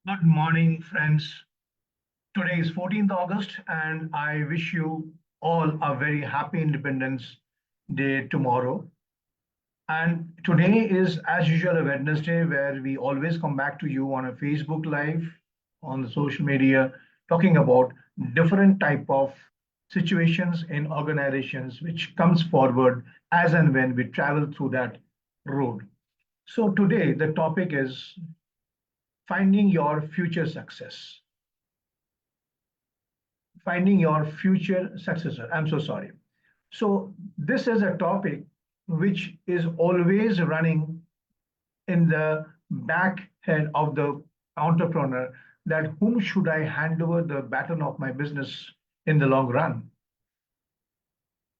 Good morning, friends. Today is 14th August, and I wish you all a very happy Independence Day tomorrow. And today is, as usual, a Wednesday where we always come back to you on a Facebook Live, on the social media, talking about different type of situations in organizations which comes forward as and when we travel through that road. So today the topic is finding your future success. Finding your future successor. I'm so sorry. So this is a topic which is always running in the back head of the entrepreneur, that whom should I hand over the baton of my business in the long run.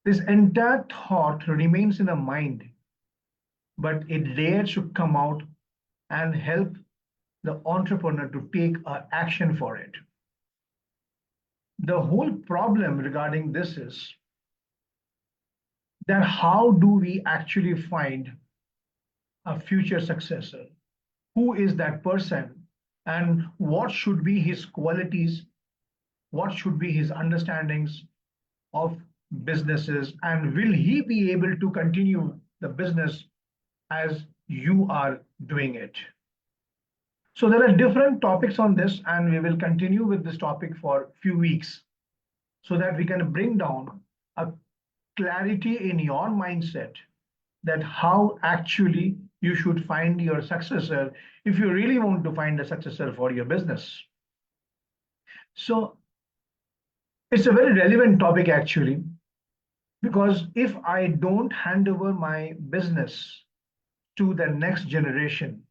This entire thought remains in the mind, but it dares to come out and help the entrepreneur to take action for it. The whole problem regarding this is that how do we actually find a future successor? Who is that person? And what should be his qualities? What should be his understandings of businesses? And will he be able to continue the business as you are doing it? So there are different topics on this, and we will continue with this topic for a few weeks so that we can bring down a clarity in your mindset that how actually you should find your successor if you really want to find a successor for your business. So it's a very relevant topic actually, because if I don't hand over my business to the next generation,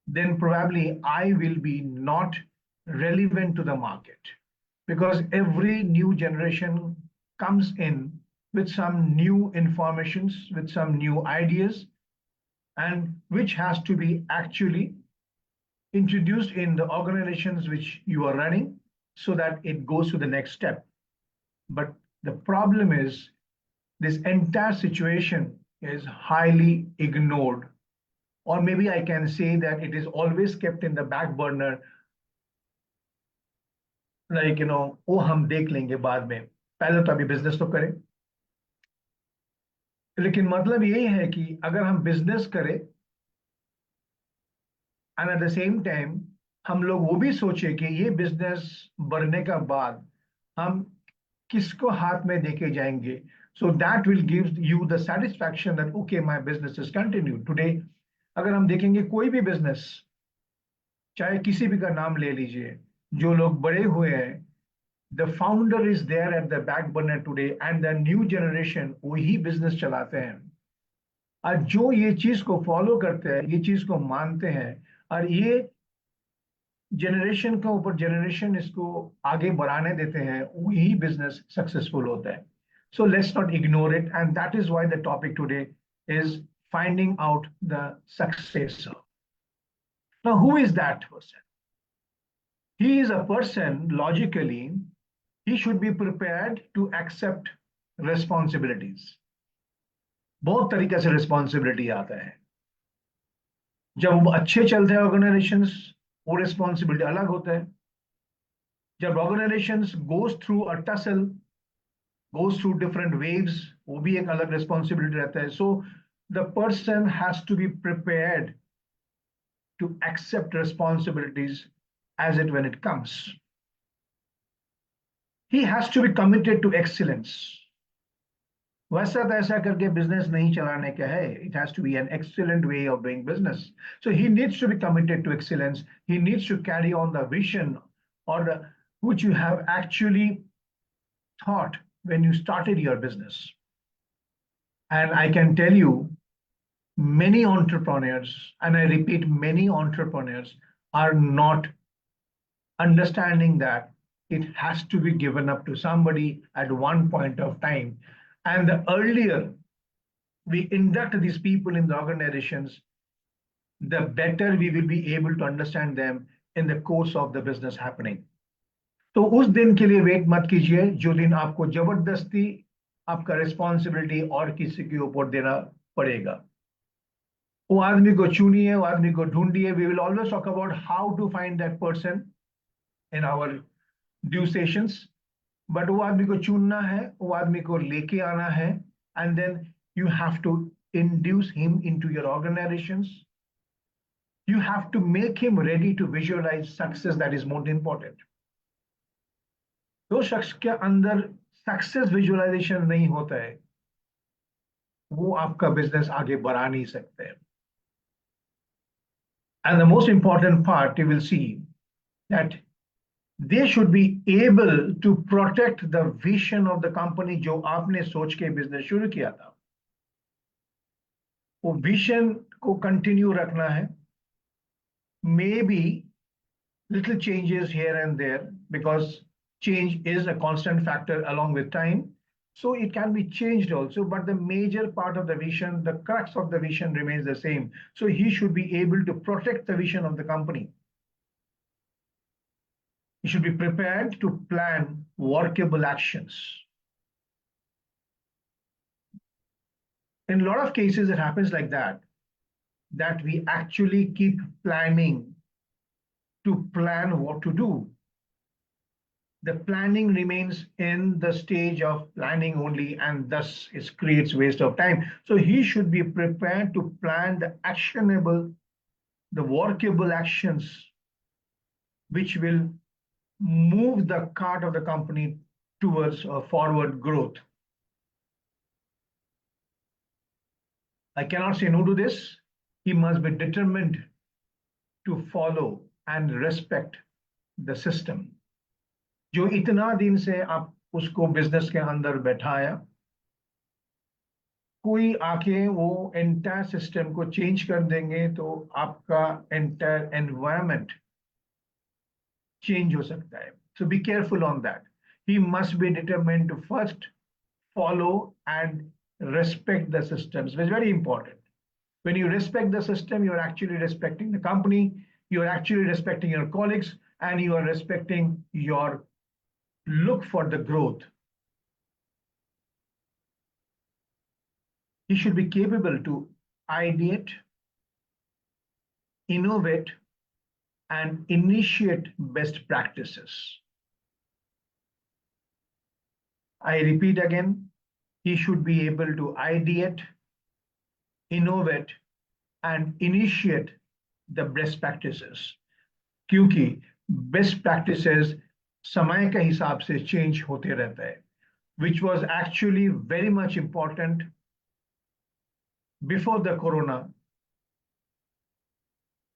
then probably I will be not relevant to the market, because every new generation comes in with some new informations, with some new ideas, and which has to be actually introduced in the organizations which you are running so that it goes to the next step. But the problem is this entire situation is highly ignored, or maybe I can say that it is always kept in the back burner, like वो हम देख लेंगे बाद में, पहले तो अभी business तो करें. लेकिन मतलब यही है कि अगर हम बिजनेस करें and at the same time हम लोग वो भी सोचे कि ये बिजनेस बढ़ने का बाद हम किसको हाथ में देके जाएंगे, so that will give you the satisfaction that okay my business is continue today. अगर हम देखेंगे कोई भी बिजनेस, चाहे किसी भी का नाम ले लीजिए, जो लोग बड़े हुए हैं, the founder is there at the back burner today and the new generation वही बिजनेस चलाते हैं. और जो ये चीज को फॉलो करते हैं, ये चीज को मानते हैं, और ये जनरेशन के ऊपर जनरेशन इसको आगे बढ़ाने देते हैं, वही बिजनेस सक्सेसफुल होता है. So let's not ignore it, and that is why the topic today is finding out the successor. Now, who is that person? He is a person, logically, he should be prepared to accept responsibilities. बहुत तरीके से responsibility आता है. जब अच्छे चलते हैं organisations, वो रिस्पॉन्सिबिलिटी अलग होता है. जब organisations goes through a tussle, goes through different waves, वो भी एक अलग रिस्पॉन्सिबिलिटी रहता है. So the person has to be prepared to accept responsibilities as it when it comes. He has to be committed to excellence. वैसा तैसा करके business नहीं चलाने का है. It has to be an excellent way of doing business. So he needs to be committed to excellence. He needs to carry on the vision or which you have actually thought when you started your business. And I can tell you, many entrepreneurs, and I repeat, many entrepreneurs are not understanding that it has to be given up to somebody at one point of time. And the earlier we induct these people in the organizations, the better we will be able to understand them in the course of the business happening. तो उस दिन के लिए wait मत कीजिए जो दिन आपको जबरदस्ती आपका रिस्पॉन्सिबिलिटी और किसी के ऊपर देना पड़ेगा. वो आदमी को चुनिए, वो आदमी को ढूंढिए. We will always talk about how to find that person in our due sessions. But वो आदमी को चुनना है, वो आदमी को लेके आना है, and then you have to induce him into your organizations. You have to make him ready to visualize success. That is more important. जो शख्स के अंदर सक्सेस विजुअलाइजेशन नहीं होता है, वो आपका बिजनेस आगे बढ़ा नहीं सकते. And the most important part, you will see that they should be able to protect the vision of the company जो आपने सोच के बिजनेस शुरू किया था. वो विजन को कंटिन्यू रखना है. Maybe little changes here and there, because change is a constant factor along with time. So it can be changed also, but the major part of the vision, the crux of the vision remains the same. So he should be able to protect the vision of the company. He should be prepared to plan workable actions. In a lot of cases, it happens like that we actually keep planning to plan what to do. The planning remains in the stage of planning only, and thus it creates waste of time. So he should be prepared to plan the actionable, the workable actions which will move the cart of the company towards a forward growth. I cannot say no to this. He must be determined to follow and respect the system. जो इतना दिन से आप उसको business के अंदर बैठाया, कोई आके वो एंटायर सिस्टम को चेंज कर देंगे तो आपका एंटायर एनवायरनमेंट चेंज हो सकता है. So be careful on that. He must be determined to first follow and respect the systems, which is very important. When you respect the system, you're actually respecting the company, you're actually respecting your colleagues, and you are respecting your look for the growth. He should be capable to ideate, innovate, and initiate best practices. I repeat again, he should be able to ideate, innovate, and initiate the best practices. क्योंकि best practices समय के हिसाब से change होते रहता है, which was actually very much important before the corona,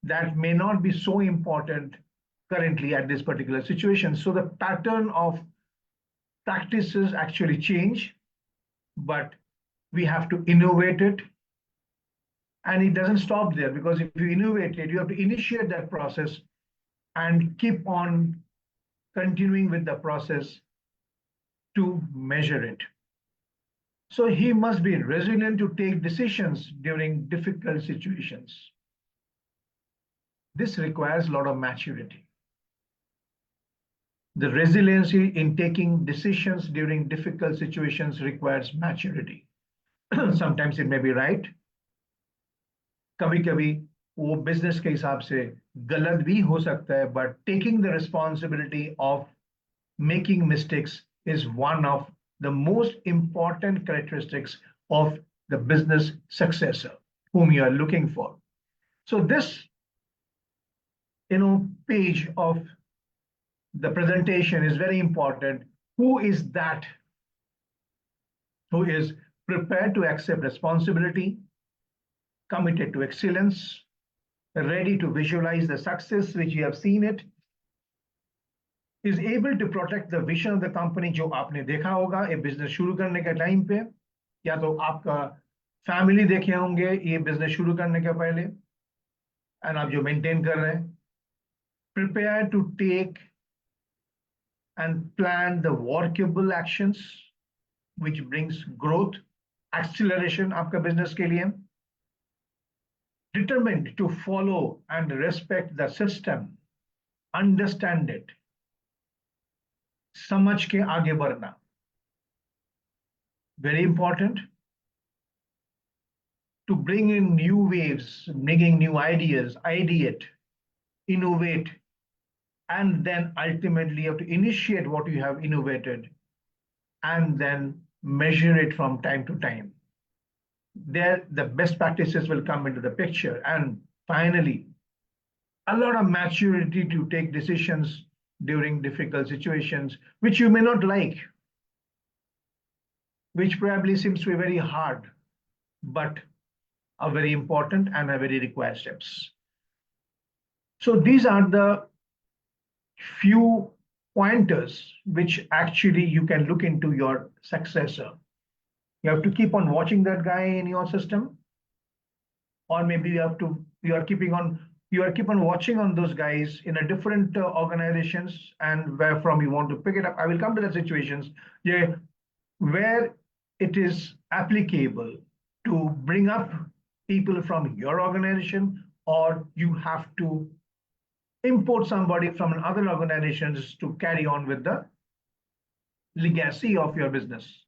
that may not be so important currently at this particular situation. So the pattern of practices actually change, but we have to innovate it. And it doesn't stop there, because if you innovate it, you have to initiate that process and keep on continuing with the process to measure it. So he must be resilient to take decisions during difficult situations. This requires a lot of maturity. The resiliency in taking decisions during difficult situations requires maturity. Sometimes it may be right. कभी-कभी वो business के हिसाब से गलत भी हो सकता है, but taking the responsibility of making mistakes is one of the most important characteristics of the business successor whom you are looking for. So this, page of the presentation is very important. Who is that who is prepared to accept responsibility, committed to excellence, ready to visualize the success which you have seen it, is able to protect the vision of the company जो आपने देखा होगा ये business शुरू करने के time पे, या तो आपका फैमिली देखे होंगे ये बिजनेस शुरू करने के पहले, एंड आप जो मेंटेन कर रहे हैं. Prepare to take and plan the workable actions which brings growth, acceleration आपका बिजनेस के लिए. Determined to follow and respect the system, understand it, समझ के आगे बढ़ना. Very important. to bring in new waves, bringing new ideas, ideate, innovate, and then ultimately you have to initiate what you have innovated and then measure it from time to time. There, the best practices will come into the picture. And finally, a lot of maturity to take decisions during difficult situations, which you may not like, which probably seems to be very hard, but are very important and are very required steps. So these are the few pointers which actually you can look into your successor. You have to keep on watching that guy in your system, or maybe you are keep on watching on those guys in a different organizations, and where from you want to pick it up. I will come to the situations, yeah, where it is applicable to bring up people from your organization, or you have to import somebody from another organizations to carry on with the legacy of your business.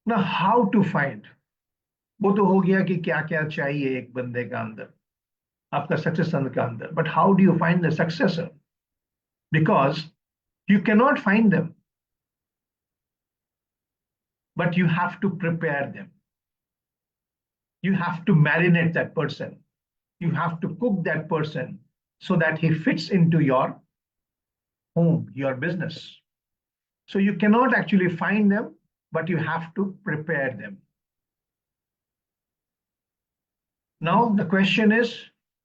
Now, how to find? वो तो हो गया कि क्या क्या चाहिए एक बंदे का अंदर, आपका सक्सेसर का अंदर. But how do you find the successor? Because you cannot find them, but you have to prepare them. You have to marinate that person. You have to cook that person so that he fits into your home, your business. So you cannot actually find them, but you have to prepare them. Now, the question is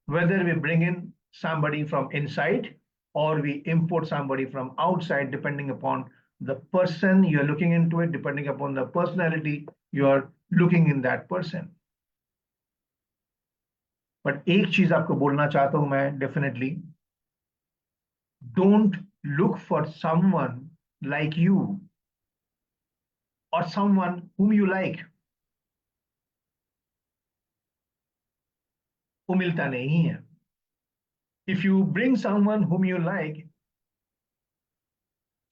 whether we bring in somebody from inside or we import somebody from outside, depending upon the person you're looking into it, depending upon the personality you're looking in that person. But एक चीज आपको बोलना चाहता हूं मैं definitely, don't look for someone like you or someone whom you like. वो मिलता नहीं है. If you bring someone whom you like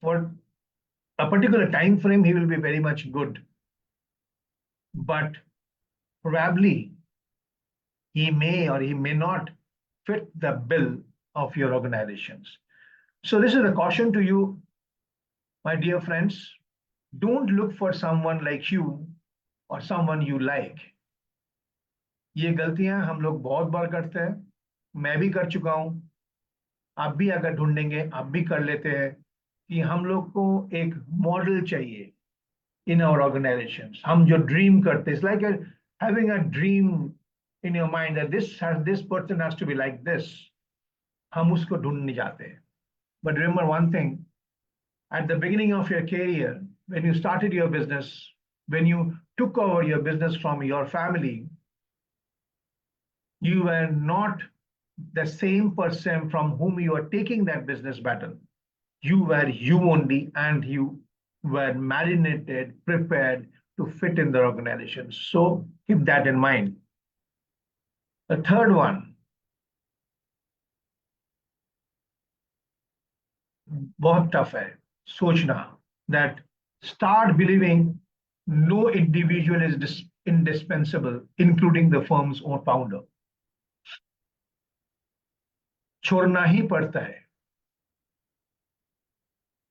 for a particular time frame, he will be very much good. But probably he may or he may not fit the bill of your organizations. So this is a caution to you, my dear friends. Don't look for someone like you or someone you like. ये गलतियां हम लोग बहुत बार करते हैं, मैं भी कर चुका हूं. आप भी अगर ढूंढेंगे आप भी कर लेते हैं कि हम लोग को एक मॉडल चाहिए in our organizations. हम जो ड्रीम करते हैं, it's like having a dream in your mind that this person has to be like this. हम उसको ढूंढने जाते हैं. But remember one thing, at the beginning of your career, when you started your business, when you took over your business from your family, you were not the same person from whom you are taking that business battle. You were you only, and you were marinated, prepared to fit in the organization. So keep that in mind. The third one, बहुत tough है, सोचना, that start believing no individual is indispensable, including the firm's own founder. छोड़ना ही पड़ता है.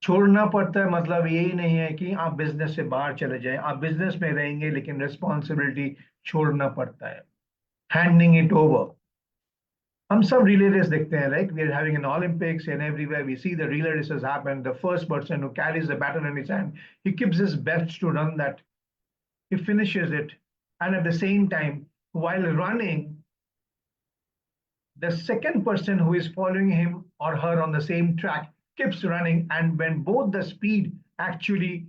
छोड़ना पड़ता है मतलब यही नहीं है कि आप बिजनेस से बाहर चले जाएं. आप बिजनेस में रहेंगे लेकिन रिस्पॉन्सिबिलिटी छोड़ना पड़ता है. Handing it over. हम सब relay race देखते हैं, right? We are having an Olympics, and everywhere we see the relay races happen. The first person who carries the baton in his hand, he gives his best to run that. He finishes it, and at the same time, while running, the second person who is following him or her on the same track keeps running, and when both the speed actually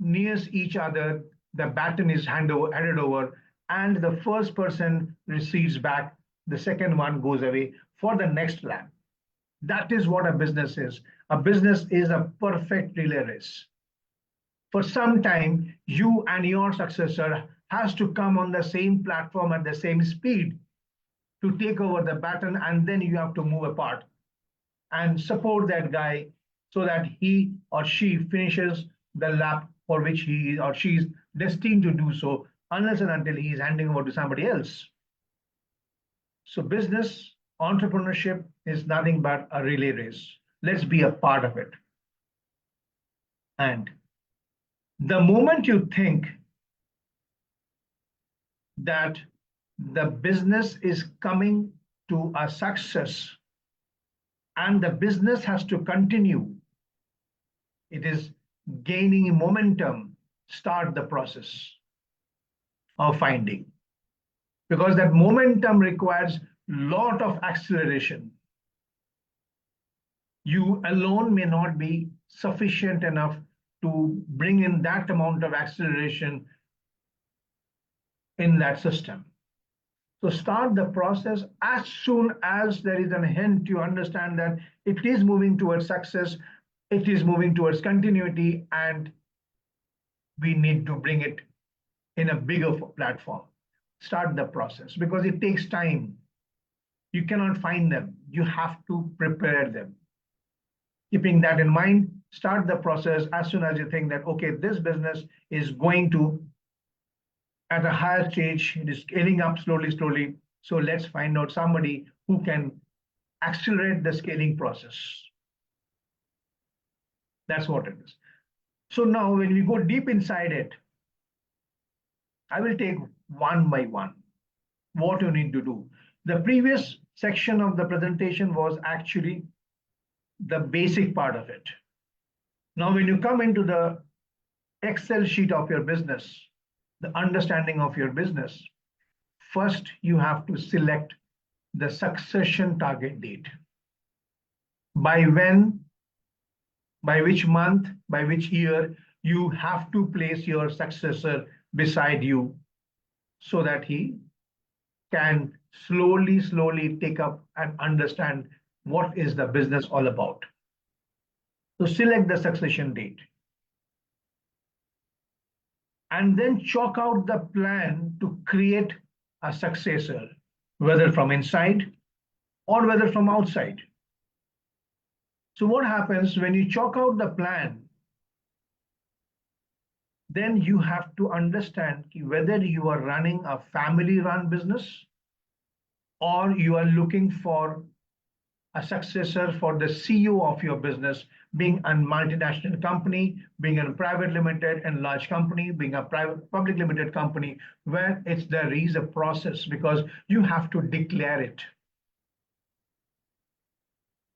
nears each other, the baton is handed over, and the first person receives back, the second one goes away for the next lap. That is what a business is. A business is a perfect relay race. For some time, you and your successor has to come on the same platform at the same speed to take over the baton, and then you have to move apart and support that guy so that he or she finishes the lap for which he or she is destined to do so, unless and until he is handing over to somebody else. So business entrepreneurship is nothing but a relay race. Let's be a part of it. And the moment you think that the business is coming to a success and the business has to continue, it is gaining momentum, start the process of finding. Because that momentum requires a lot of acceleration. You alone may not be sufficient enough to bring in that amount of acceleration in that system. So start the process as soon as there is a hint you understand that it is moving towards success, it is moving towards continuity, and we need to bring it in a bigger platform. Start the process because it takes time. You cannot find them. You have to prepare them. Keeping that in mind, start the process as soon as you think that, okay, this business is going to at a higher stage, it is scaling up slowly. So let's find out somebody who can accelerate the scaling process. That's what it is. So now when we go deep inside it, I will take one by one what you need to do. The previous section of the presentation was actually the basic part of it. Now, when you come into the Excel sheet of your business, the understanding of your business, first you have to select the succession target date. By when, by which month, by which year, you have to place your successor beside you so that he can slowly take up and understand what is the business all about. So select the succession date. And then chalk out the plan to create a successor, whether from inside or whether from outside. So what happens when you chalk out the plan, then you have to understand whether you are running a family-run business or you are looking for a successor for the CEO of your business, being a multinational company, being a private limited and large company, being a private public limited company, where there is a process because you have to declare it.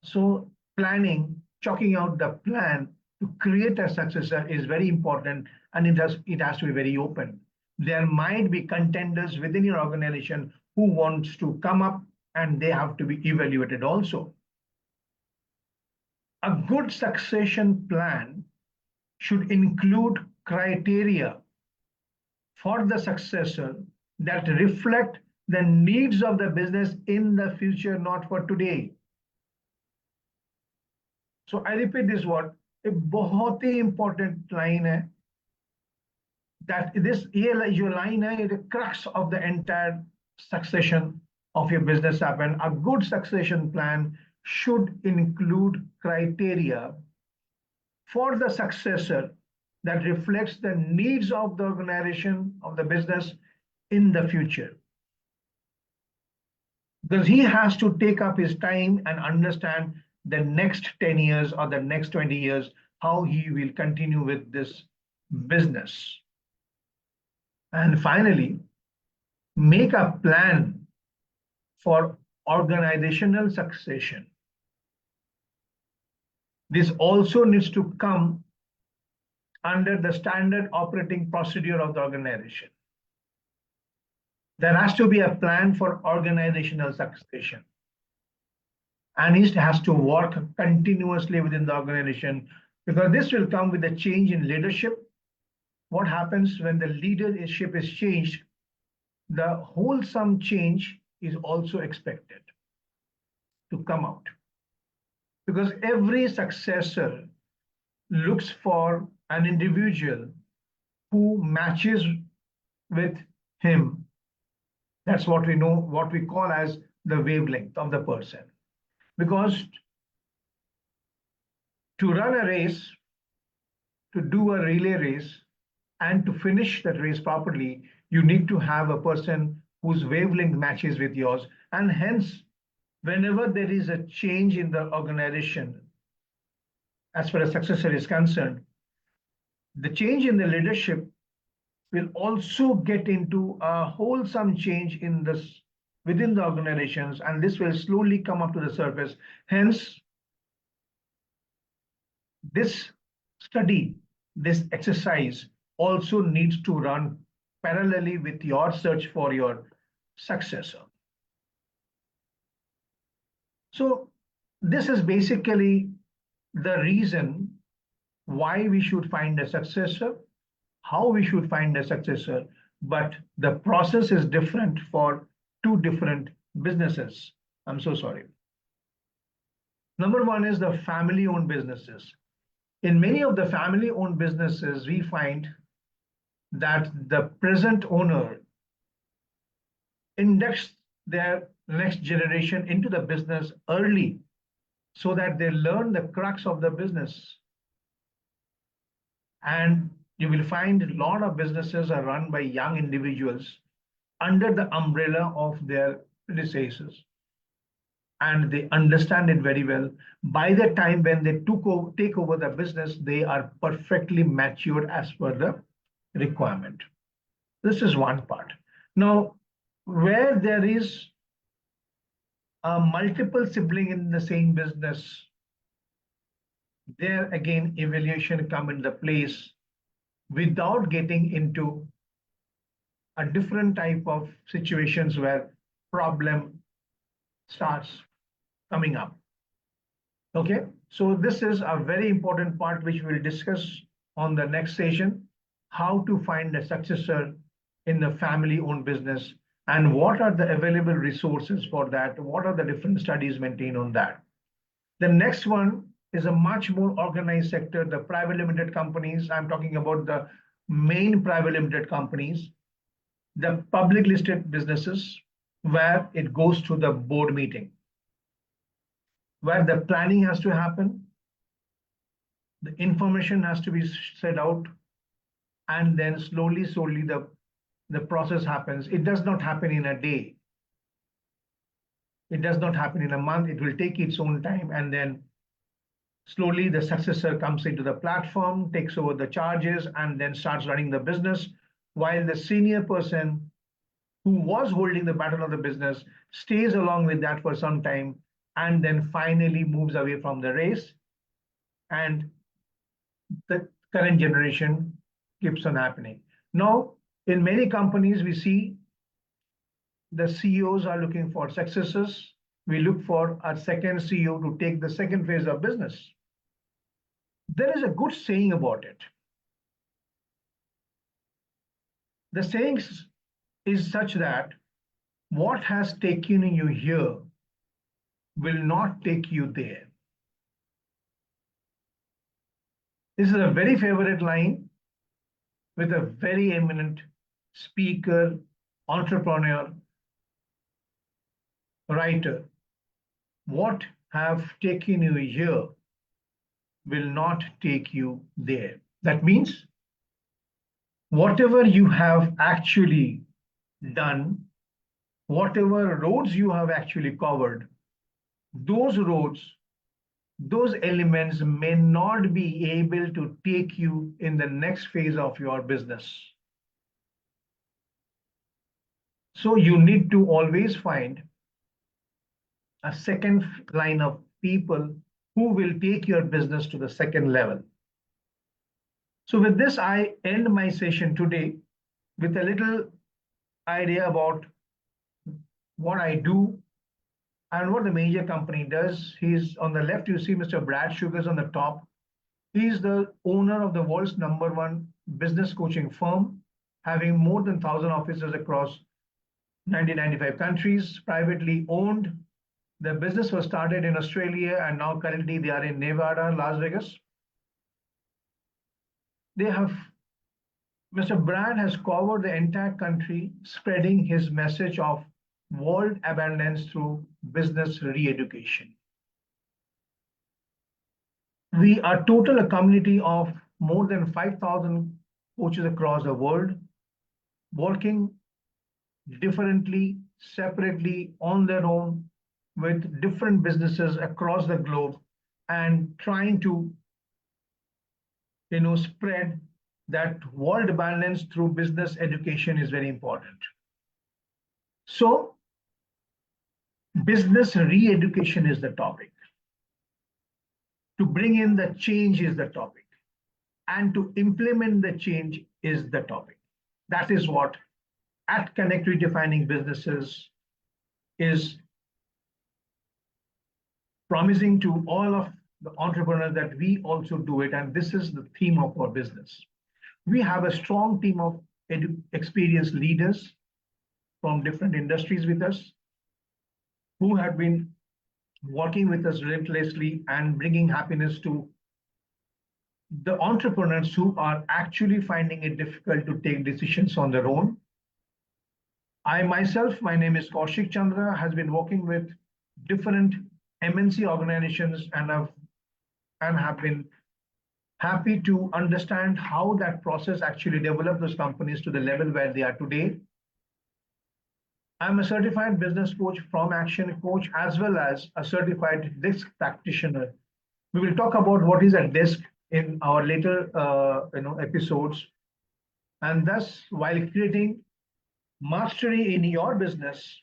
So planning, chalking out the plan to create a successor is very important, and it has to be very open. There might be contenders within your organization who wants to come up, and they have to be evaluated also. A good succession plan should include criteria for the successor that reflect the needs of the business in the future, not for today. So I repeat this word, a बहुत ही important line है, that this ये जो line है, the crux of the entire succession of your business happen. A good succession plan should include criteria for the successor that reflects the needs of the organization, of the business in the future. Because he has to take up his time and understand the next 10 years or the next 20 years, how he will continue with this business. And finally, make a plan for organizational succession. This also needs to come under the standard operating procedure of the organization. There has to be a plan for organizational succession. And it has to work continuously within the organization, because this will come with a change in leadership. What happens when the leadership is changed? The wholesome change is also expected to come out. Because every successor looks for an individual who matches with him. That's what we know, what we call as the wavelength of the person. Because to run a race, to do a relay race, and to finish that race properly, You need to have a person whose wavelength matches with yours. And hence, whenever there is a change in the organization, as far as successor is concerned, the change in the leadership will also get into a wholesome change in this within the organizations, and this will slowly come up to the surface. Hence, this study, this exercise also needs to run parallelly with your search for your successor. So this is basically the reason why we should find a successor, how we should find a successor, but the process is different for two different businesses. I'm so sorry. Number one is the family-owned businesses. In many of the family-owned businesses, we find that the present owner inducts their next generation into the business early so that they learn the crux of the business. And you will find a lot of businesses are run by young individuals under the umbrella of their predecessors. And they understand it very well. By the time when they take over the business, they are perfectly matured as per the requirement. This is one part. Now, where there is a multiple sibling in the same business, there again, evaluation come into place without getting into a different type of situations where problem starts coming up. Okay, so this is a very important part which we'll discuss on the next session, how to find a successor in the family-owned business and what are the available resources for that, what are the different studies maintained on that. The next one is a much more organized sector, the private limited companies. I'm talking about the main private limited companies, the public listed businesses, where it goes to the board meeting, where the planning has to happen, the information has to be set out, and then slowly the process happens. It does not happen in a day. It does not happen in a month. It will take its own time, and then slowly the successor comes into the platform, takes over the charges, and then starts running the business, while the senior person who was holding the baton of the business stays along with that for some time, and then finally moves away from the race, and the current generation keeps on happening. Now, in many companies, we see the CEOs are looking for successors. We look for a second CEO to take the second phase of business. There is a good saying about it. The saying is such that what has taken you here will not take you there. This is a very favorite line with a very eminent speaker, entrepreneur, writer. What have taken you here will not take you there. That means whatever you have actually done, whatever roads you have actually covered, those roads, those elements may not be able to take you in the next phase of your business. So you need to always find a second line of people who will take your business to the second level. So with this, I end my session today with a little idea about what I do and what the major company does. He's on the left, you see Mr. Brad Sugars on the top. He's the owner of the world's #1 business coaching firm, having more than 1,000 offices across 95 countries, privately owned. The business was started in Australia and now currently they are in Nevada, Las Vegas. Mr. Brad has covered the entire country, spreading his message of world abundance through business re-education. We are total a community of more than 5,000 coaches across the world. working differently, separately, on their own, with different businesses across the globe, and trying to spread that world balance through business education is very important. So business re-education is the topic. To bring in the change is the topic. And to implement the change is the topic. That is what Atkonnectt Redefining Businesses is promising to all of the entrepreneurs, that we also do it. And this is the theme of our business. We have a strong team of experienced leaders from different industries with us, who have been working with us relentlessly and bringing happiness to the entrepreneurs who are actually finding it difficult to take decisions on their own. I myself, my name is Kaushik Chandra, has been working with different MNC organizations and have been happy to understand how that process actually developed those companies to the level where they are today. I'm a certified business coach from Action Coach, as well as a certified DISC practitioner. We will talk about what is a DISC in our later episodes. And thus, while creating mastery in your business,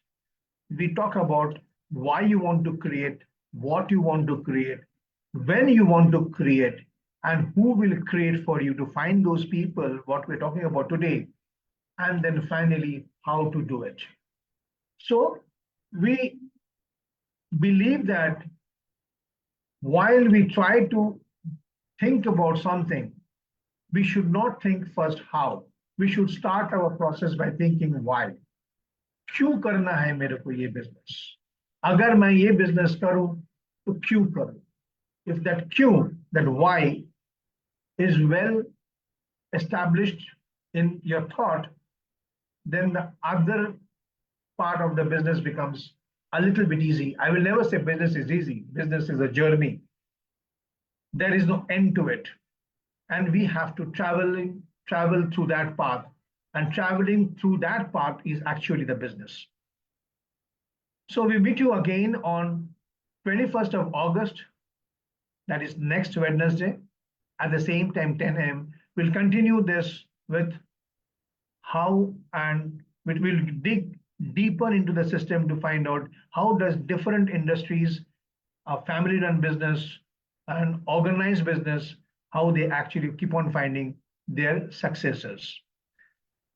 we talk about why you want to create, what you want to create, when you want to create, and who will create for you to find those people, what we're talking about today, and then finally, how to do it. So we believe that while we try to think about something, we should not think first how. We should start our process by thinking why. क्यों करना है मेरे को ये business? अगर मैं ये business करूं तो क्यों करूं? If that क्यों, that why is well established in your thought, then the other part of the business becomes a little bit easy. I will never say business is easy. Business is a journey. There is no end to it. And we have to travel through that path. And traveling through that path is actually the business. So we meet you again on 21st of August. That is next Wednesday at the same time, 10 a.m. We'll continue this with how, and we will dig deeper into the system to find out how does different industries, a family-run business, and organized business, how they actually keep on finding their successors.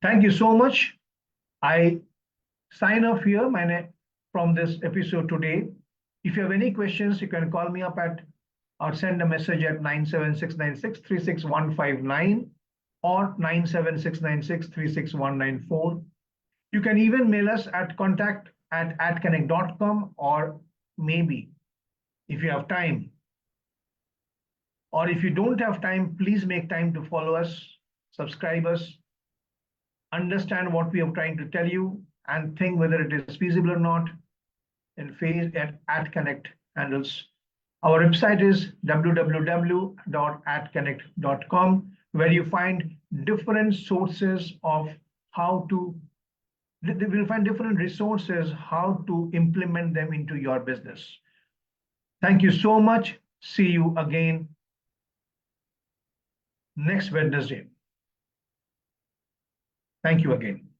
Thank you so much. I sign off here from this episode today. If you have any questions, you can call me up at or send a message at 97696-36159 or 97696-36194. You can even mail us at contact@atkonnectt.com, or maybe if you have time, or if you don't have time, please make time to follow us, subscribe us, understand what we are trying to tell you, and think whether it is feasible or not, and face at Atkonnectt handles. Our website is www.atkonnectt.com, where you find different sources of how to, you will find different resources, how to implement them into your business. Thank you so much. See you again next Wednesday. Thank you again.